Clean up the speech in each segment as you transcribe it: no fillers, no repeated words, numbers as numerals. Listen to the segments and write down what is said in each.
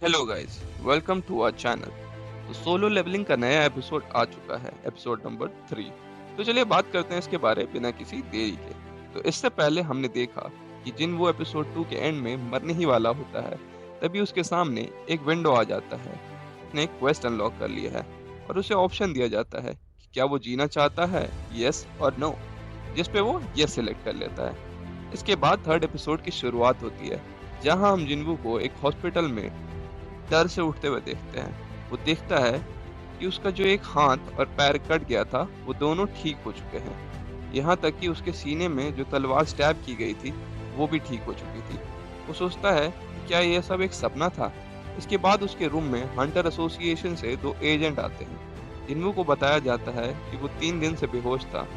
Hello guys, welcome to our channel. तो solo leveling का नया एपिसोड आ चुका है, एपिसोड नंबर 3। तो चलिए बात करते हैं इसके बारे बिना किसी देरी के। तो इससे पहले हमने देखा कि जिन वो एपिसोड 2 के एंड में मरने ही वाला होता है, तभी उसके सामने एक विंडो आ जाता है। उसने एक क्वेस्ट अनलॉक कर लिया है और उसे ऑप्शन दिया जाता है कि क्या वो जीना चाहता है, यस और नो, जिस पे वो यस सिलेक्ट कर लेता है। इसके बाद थर्ड एपिसोड की शुरुआत होती है, जहां हम जिन्वू को एक हॉस्पिटल में डर से उठते हुए देखते हैं। वो देखता है कि उसका जो एक हाथ और पैर कट गया था, वो दोनों ठीक हो चुके हैं। यहाँ तक कि उसके सीने में जो तलवार स्टैब की गई थी, वो भी ठीक हो चुकी थी। वो सोचता है कि क्या ये सब एक सपना था। इसके बाद उसके रूम में हंटर एसोसिएशन से 2 एजेंट आते हैं। जिन्हों को बताया जाता है कि वो 3 दिन से बेहोश था,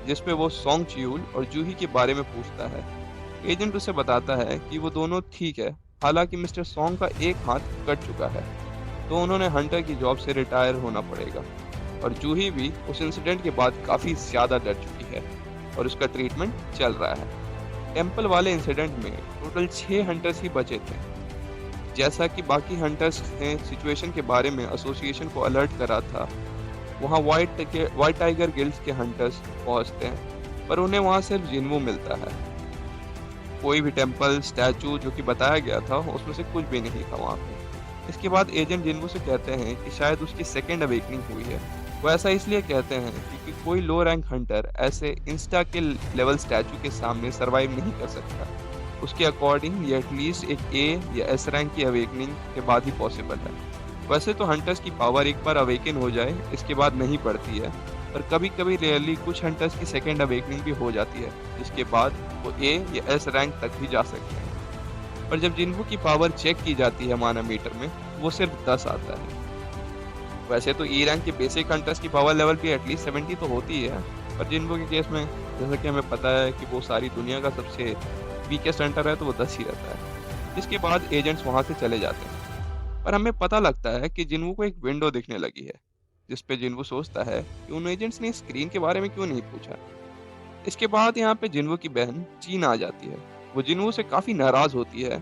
जिसपे वो सोंग चियूल और जूही के बारे में पूछता है। एजेंट उसे बताता है कि वो दोनों ठीक है, हालांकि मिस्टर सोंग का एक हाथ कट चुका है, तो उन्होंने हंटर की जॉब से रिटायर होना पड़ेगा। और जूही भी उस इंसिडेंट के बाद काफी ज्यादा डर चुकी है और उसका ट्रीटमेंट चल रहा है। टेम्पल वाले इंसिडेंट में टोटल 6 हंटर्स ही बचे थे। जैसा कि बाकी हंटर्स ने सिचुएशन के बारे में एसोसिएशन को अलर्ट करा था, वहाँ व्हाइट टाइगर गिल्ड के हंटर्स पहुंचते हैं, पर उन्हें वहाँ सिर्फ जिन्वू मिलता है। कोई भी टेम्पल स्टैचू जो कि बताया गया था, उसमें से कुछ भी नहीं था वहाँ पे। इसके बाद एजेंट जिन्वू से कहते हैं कि शायद उसकी सेकेंड अवेकनिंग हुई है। वो ऐसा इसलिए कहते हैं क्योंकि कोई लो रैंक हंटर ऐसे इंस्टा के लेवल स्टैचू के सामने सरवाइव नहीं कर सकता। उसके अकॉर्डिंग ये एटलीस्ट एक ए या एस रैंक की अवेकनिंग के बाद ही पॉसिबल है। वैसे तो हंटर्स की पावर एक बार अवेकन हो जाए इसके बाद नहीं पड़ती है, पर कभी कभी रेयरली कुछ हंटर्स की सेकेंड अवेकनिंग भी हो जाती है, जिसके बाद वो ए या एस रैंक तक भी जा सकते हैं। पर जब जिन्वू की पावर चेक की जाती है माना मीटर में, वो सिर्फ 10 आता है। वैसे तो ई रैंक के बेसिक हंटर्स की पावर लेवल भी एटलीस्ट 70 तो होती है, पर जिन्वू के केस में जैसा कि हमें पता है कि वो सारी दुनिया का सबसे वीकेस्ट हंटर है, तो वो 10 ही रहता है। इसके बाद एजेंट्स वहां से चले जाते हैं, पर हमें पता लगता है कि जिन्वू को एक विंडो दिखने लगी है, जिसपे जिन्वू सोचता है कि उन एजेंट्स ने स्क्रीन के बारे में क्यों नहीं पूछा। इसके बाद यहाँ पे जिन्वू की बहन चीन आ जाती है। वो जिन्वू से काफी नाराज होती है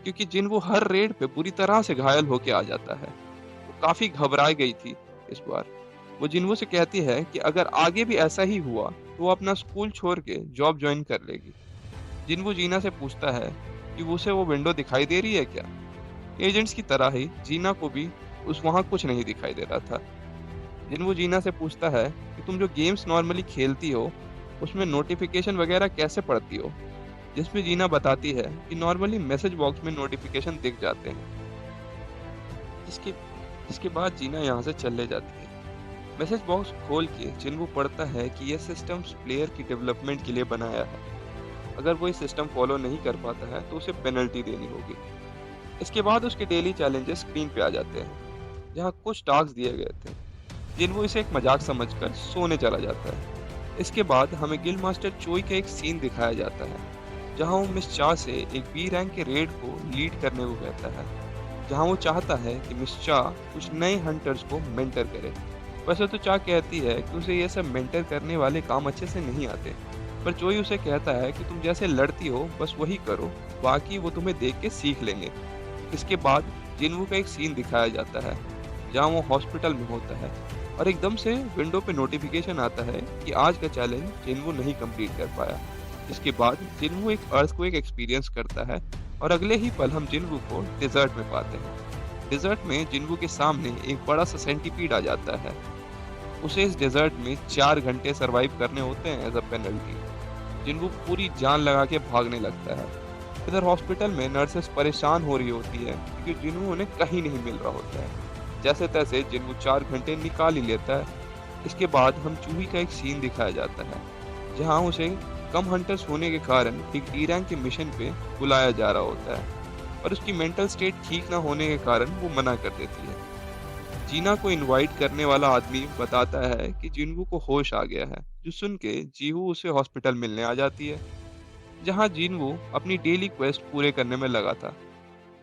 क्योंकि जिन्वू हर रेड पे बुरी तरह से घायल होके आ जाता है। वो काफी घबरा गई थी इस बार। वो जिन्वू से कहती है कि अगर आगे भी ऐसा ही हुआ तो वो अपना स्कूल छोड़ के जॉब ज्वाइन कर लेगी। जिन्वू जीना से पूछता है कि उसे वो विंडो दिखाई दे रही है क्या। एजेंट्स की तरह ही जीना को भी उस वहां कुछ नहीं दिखाई दे रहा था। जिन्वू जीना से पूछता है कि तुम जो गेम्स नॉर्मली खेलती हो, उसमें नोटिफिकेशन वगैरह कैसे पढ़ती हो, जिसमें जीना बताती है कि नॉर्मली मैसेज बॉक्स में नोटिफिकेशन दिख जाते हैं। जिसके जिसके बाद जीना यहाँ से चले जाती है। मैसेज बॉक्स खोल के जिन्वू पढ़ता है कि यह सिस्टम प्लेयर की डेवलपमेंट के लिए बनाया है। अगर वो इस सिस्टम फॉलो नहीं कर पाता है तो उसे पेनल्टी देनी होगी। इसके बाद उसके डेली चैलेंजेस स्क्रीन पे आ जाते हैं, जहाँ कुछ टास्क दिए गए थे। जिन्वू इसे एक मजाक समझकर सोने चला जाता है। इसके बाद हमें गिल्ड मास्टर चोई का एक सीन दिखाया जाता है, जहां वो मिस चा से एक बी रैंक के रेड को लीड करने को कहता है, जहां वो चाहता है कि मिस चा कुछ नए हंटर्स को मेंटर करे। वैसे तो चा कहती है कि उसे ये सब मेंटर करने वाले काम अच्छे से नहीं आते, पर चोई उसे कहता है कि तुम जैसे लड़ती हो बस वही करो, बाकी वो तुम्हें देख के सीख लेंगे। इसके बाद जिन्वू का एक सीन दिखाया जाता है, जहाँ वो हॉस्पिटल में होता है और एकदम से विंडो पे नोटिफिकेशन आता है कि आज का चैलेंज जिन्वू नहीं कंप्लीट कर पाया। इसके बाद जिन्वू एक अर्थक्वेक एक्सपीरियंस करता है और अगले ही पल हम जिन्वू को डिजर्ट में पाते हैं। डिजर्ट में जिन्वू के सामने एक बड़ा सा सेंटीपीड आ जाता है। उसे इस डेजर्ट में 4 घंटे सरवाइव करने होते हैं एज अ पेनल्टी। जिन्वू पूरी जान लगा के भागने लगता है। इधर हॉस्पिटल में नर्सेस परेशान हो रही होती है क्योंकि जिन्वू उन्हें कहीं नहीं मिल रहा होता है। जैसे तैसे जिन्वू 4 घंटे निकाल ही लेता है। इसके बाद हम चूही का एक सीन दिखाया जाता है, जहाँ उसे कम हंटर्स होने के कारण एक डी रैंक के मिशन पे बुलाया जा रहा होता है, और उसकी मेंटल स्टेट ठीक ना होने के कारण वो मना कर देती है। जीना को इनवाइट करने वाला आदमी बताता है कि जिन्वू को होश आ गया है, जो सुन के जीहू उसे हॉस्पिटल मिलने आ जाती है, जहां जिन्वू अपनी डेली क्वेस्ट पूरे करने में लगा था।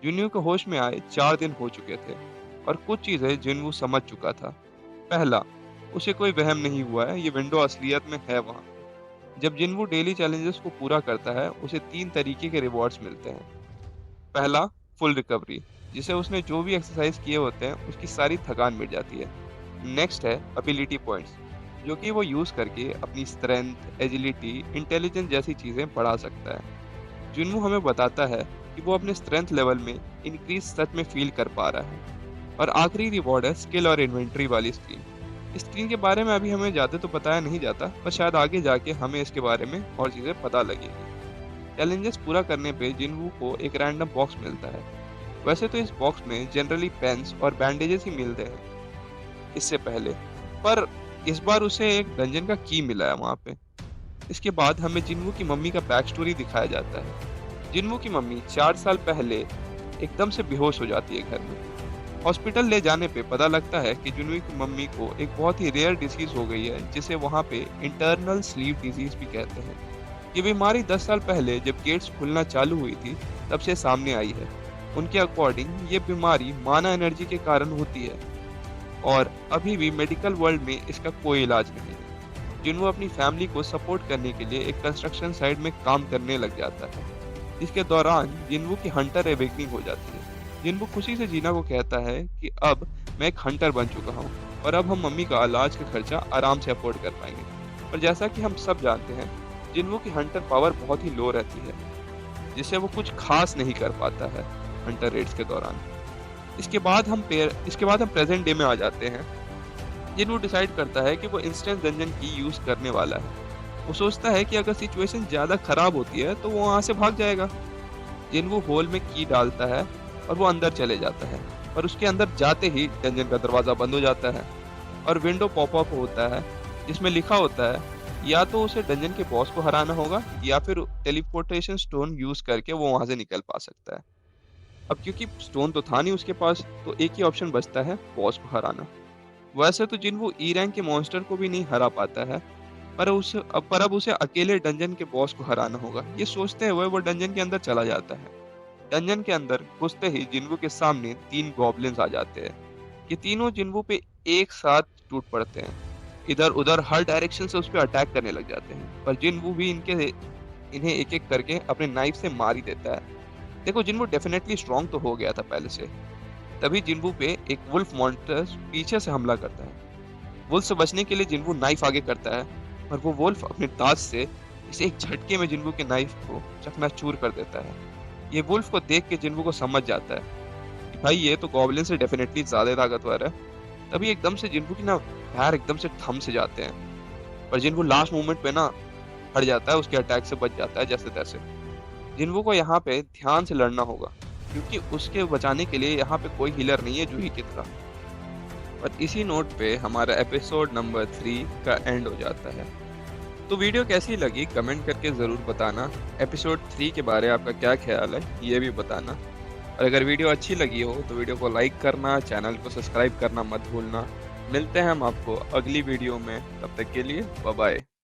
जिन्वू को होश में आए 4 दिन हो चुके थे और कुछ चीजें जिन्वू समझ चुका था। पहला, उसे कोई वहम नहीं हुआ है, ये विंडो असलियत में है वहां पे। जब जिन्वू डेली चैलेंजेस को पूरा करता है, उसे 3 तरीके के रिवॉर्ड्स मिलते हैं। पहला, फुल रिकवरी, जिसे उसने जो भी एक्सरसाइज किए होते हैं उसकी सारी थकान मिट जाती है। नेक्स्ट है एबिलिटी पॉइंट्स, जो कि वो यूज़ करके अपनी स्ट्रेंथ, एजिलिटी, इंटेलिजेंस जैसी चीज़ें बढ़ा सकता है। जुनवू हमें बताता है कि वो अपने स्ट्रेंथ लेवल में इंक्रीज सच में फील कर पा रहा है। और आखिरी रिवॉर्ड है स्किल और इन्वेंट्री वाली स्क्रीन। इस स्क्रीन के बारे में अभी हमें ज़्यादा तो बताया नहीं जाता, पर शायद आगे जाके हमें इसके बारे में और चीज़ें पता लगेंगी। चैलेंजेस पूरा करने पे जिनवू को एक रैंडम बॉक्स मिलता है। वैसे तो इस बॉक्स में जनरली पेन्स और बैंडेजेस ही मिलते हैं इससे पहले, पर इस बार उसे एक डंजन का की मिला है वहाँ पे। इसके बाद हमें जिनवू की मम्मी का बैक स्टोरी दिखाया जाता है। जिनवू की मम्मी 4 साल पहले एकदम से बेहोश हो जाती है घर में। हॉस्पिटल ले जाने पे पता लगता है कि जिनवू की मम्मी को एक बहुत ही रेयर डिसीज हो गई है, जिसे वहाँ पे इंटरनल स्लीप डिजीज भी कहते हैं। ये बीमारी 10 साल पहले जब गेट्स खुलना चालू हुई थी तब से सामने आई है। उनके अकॉर्डिंग ये बीमारी माना एनर्जी के कारण होती है और अभी भी मेडिकल वर्ल्ड में इसका कोई इलाज नहीं है। जिनवू अपनी फैमिली को सपोर्ट करने के लिए एक कंस्ट्रक्शन साइट में काम करने लग जाता है। इसके दौरान जिनवू की हंटर एवेकनिंग हो जाती है। जिनवू खुशी से जीना को कहता है कि अब मैं एक हंटर बन चुका हूँ और अब हम मम्मी का इलाज का खर्चा आराम से अफोर्ड कर पाएंगे। और जैसा कि हम सब जानते हैं, जिनवू की हंटर पावर बहुत ही लो रहती है, जिससे वो कुछ खास नहीं कर पाता है हंटर रेड्स के दौरान। इसके बाद हम प्रेजेंट डे में आ जाते हैं। जिनवू डिसाइड करता है कि वो इंस्टेंट डंजन की यूज करने वाला है। वो सोचता है कि अगर सिचुएशन ज्यादा खराब होती है तो वो वहां से भाग जाएगा। जिनवू होल में की डालता है और वो अंदर चले जाता है, पर उसके अंदर जाते ही डंजन का दरवाजा बंद हो जाता है और विंडो पॉपअप होता है, जिसमें लिखा होता है या तो उसे डंजन के बॉस को हराना होगा या फिर टेलीपोर्टेशन स्टोन यूज करके वो वहां से निकल पा सकता है। अब क्योंकि स्टोन तो था नहीं उसके पास, तो एक ही ऑप्शन बचता है बॉस को हराना। वैसे तो जिनवू ई रैंक के मॉन्स्टर को भी नहीं हरा पाता है, पर अब उसे अकेले डंजन के बॉस को हराना होगा। ये सोचते हुए वो डंजन के अंदर चला जाता है। डंजन के अंदर घुसते ही जिनवू के सामने 3 गॉब्लिन्स आ जाते हैं। ये तीनों जिनवू पे एक साथ टूट पड़ते हैं। इधर उधर हर डायरेक्शन से उस पर अटैक करने लग जाते हैं, पर जिनवू भी इन्हें एक एक करके अपने नाइफ से मार ही देता है। देखो, जिनवू डेफिनेटली स्ट्रॉन्ग तो हो गया था पहले से। तभी जिनवू पे एक वुल्फ मॉन्स्टर पीछे से हमला करता है। वुल्फ से बचने के लिए जिनवू नाइफ आगे करता है, पर वो वुल्फ अपने दांत से इसे एक झटके में जिनवू के नाइफ को चकनाचूर कर देता है। ये वुल्फ को देख के जिनवू को समझ जाता है कि भाई ये तो गॉब्लिन से डेफिनेटली ज्यादा ताकतवर है। तभी एकदम से जिनवू की ना पैर एकदम से थम से जाते हैं, पर जिनवू लास्ट मोमेंट पे ना हट जाता है, उसके अटैक से बच जाता है जैसे तैसे। जिनवू को यहाँ पे ध्यान से लड़ना होगा, क्योंकि उसके बचाने के लिए यहाँ पे कोई हीलर नहीं है जूही की तरह। और इसी नोट पे हमारा एपिसोड नंबर 3 का एंड हो जाता है। तो वीडियो कैसी लगी कमेंट करके ज़रूर बताना। एपिसोड 3 के बारे में आपका क्या ख्याल है ये भी बताना। और अगर वीडियो अच्छी लगी हो तो वीडियो को लाइक करना, चैनल को सब्सक्राइब करना मत भूलना। मिलते हैं हम आपको अगली वीडियो में, तब तक के लिए बाय बाय।